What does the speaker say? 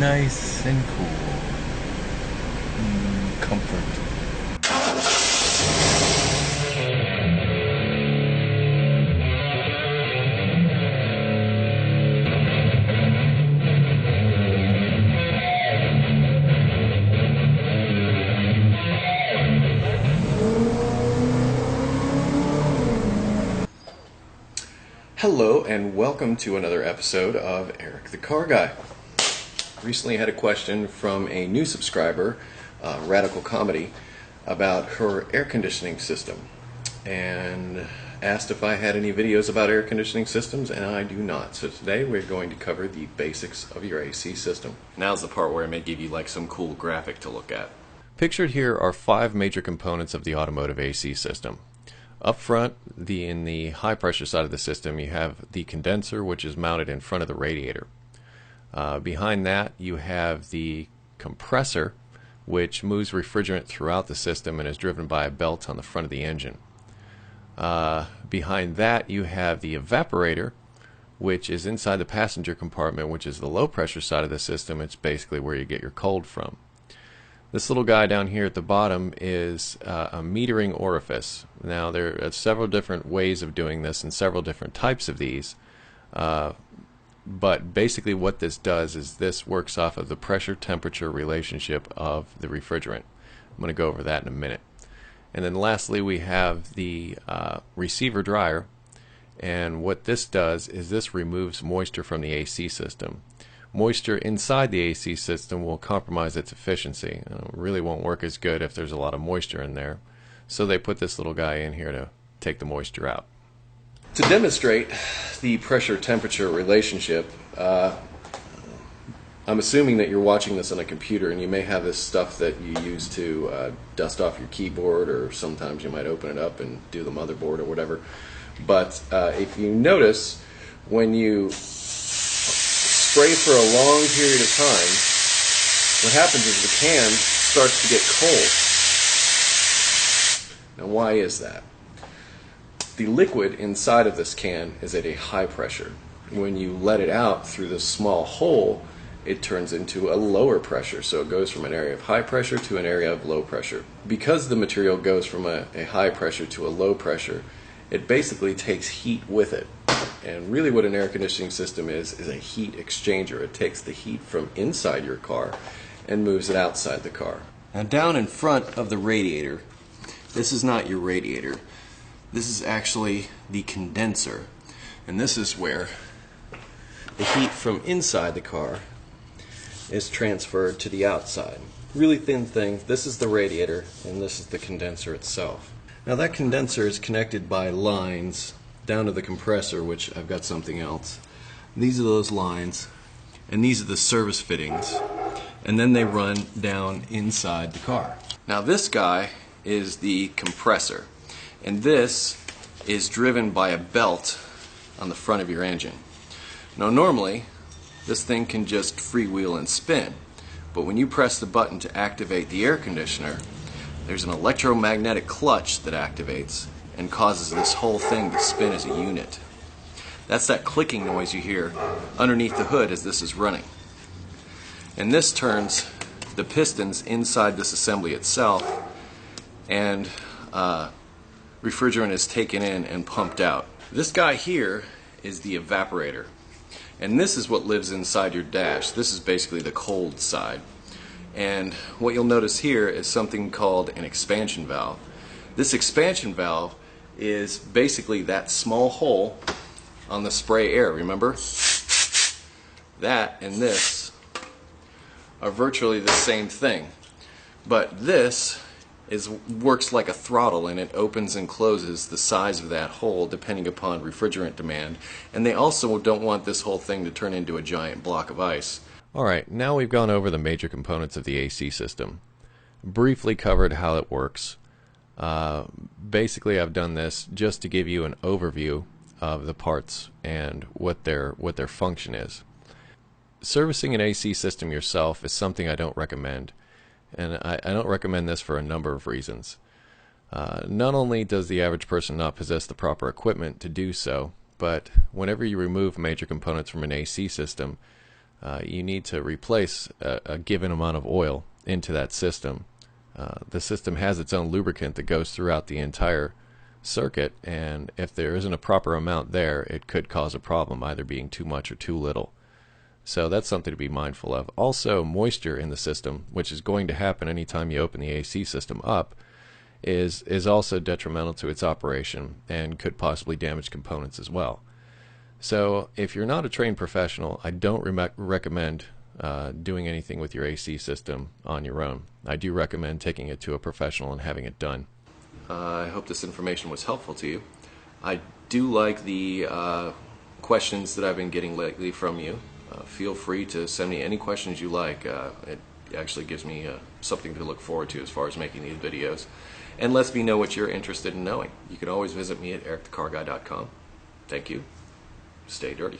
nice and cool. Comfort. Hello and welcome to another episode of Eric the Car Guy. Recently had a question from a new subscriber, Radical Comedy, about her air conditioning system and asked if I had any videos about air conditioning systems, and I do not. So today we're going to cover the basics of your AC system. Now's the part where I may give you like some cool graphic to look at. Pictured here are 5 major components of the automotive AC system. Up front, in the high pressure side of the system, you have the condenser, which is mounted in front of the radiator. Behind that, you have the compressor, which moves refrigerant throughout the system and is driven by a belt on the front of the engine. Behind that, you have the evaporator, which is inside the passenger compartment, which is the low pressure side of the system. It's basically where you get your cold from. This little guy down here at the bottom is a metering orifice. Now there are several different ways of doing this and several different types of these, but basically what this does is this works off of the pressure-temperature relationship of the refrigerant. I'm going to go over that in a minute. And then lastly we have the receiver dryer, and what this does is this removes moisture from the AC system. Moisture inside the AC system will compromise its efficiency. It really won't work as good if there's a lot of moisture in there. So they put this little guy in here to take the moisture out. To demonstrate the pressure-temperature relationship, I'm assuming that you're watching this on a computer, and you may have this stuff that you use to dust off your keyboard, or sometimes you might open it up and do the motherboard or whatever. But if you notice, when you spray for a long period of time, what happens is the can starts to get cold. Now why is that? The liquid inside of this can is at a high pressure. When you let it out through this small hole, it turns into a lower pressure. So it goes from an area of high pressure to an area of low pressure. Because the material goes from a high pressure to a low pressure, it basically takes heat with it. And really what an air conditioning system is a heat exchanger. It takes the heat from inside your car and moves it outside the car. Now down in front of the radiator, this is not your radiator. This is actually the condenser. And this is where the heat from inside the car is transferred to the outside. Really thin thing. This is the radiator and this is the condenser itself. Now that condenser is connected by lines down to the compressor, which I've got something else. These are those lines, and these are the service fittings, and then they run down inside the car. Now this guy is the compressor, and this is driven by a belt on the front of your engine. Now normally this thing can just freewheel and spin, but when you press the button to activate the air conditioner, there's an electromagnetic clutch that activates and causes this whole thing to spin as a unit. That's that clicking noise you hear underneath the hood as this is running. And this turns the pistons inside this assembly itself, and refrigerant is taken in and pumped out. This guy here is the evaporator, and this is what lives inside your dash. This is basically the cold side. And what you'll notice here is something called an expansion valve. This expansion valve is basically that small hole on the spray air, remember? That and this are virtually the same thing, but this works like a throttle, and it opens and closes the size of that hole depending upon refrigerant demand, and they also don't want this whole thing to turn into a giant block of ice. Alright, now we've gone over the major components of the AC system. Briefly covered how it works. Basically I've done this just to give you an overview of the parts and what their function is. Servicing an AC system yourself is something I don't recommend, and I don't recommend this for a number of reasons. Not only does the average person not possess the proper equipment to do so, but whenever you remove major components from an AC system, you need to replace a given amount of oil into that system. The system has its own lubricant that goes throughout the entire circuit, and if there isn't a proper amount there, it could cause a problem, either being too much or too little. So that's something to be mindful of. Also, moisture in the system, which is going to happen anytime you open the AC system up, is also detrimental to its operation and could possibly damage components as well. So if you're not a trained professional, I don't recommend doing anything with your AC system on your own. I do recommend taking it to a professional and having it done. I hope this information was helpful to you. I do like the questions that I've been getting lately from you. Feel free to send me any questions you like. It actually gives me something to look forward to as far as making these videos, and lets me know what you're interested in knowing. You can always visit me at ericthecarguy.com. Thank you. Stay dirty.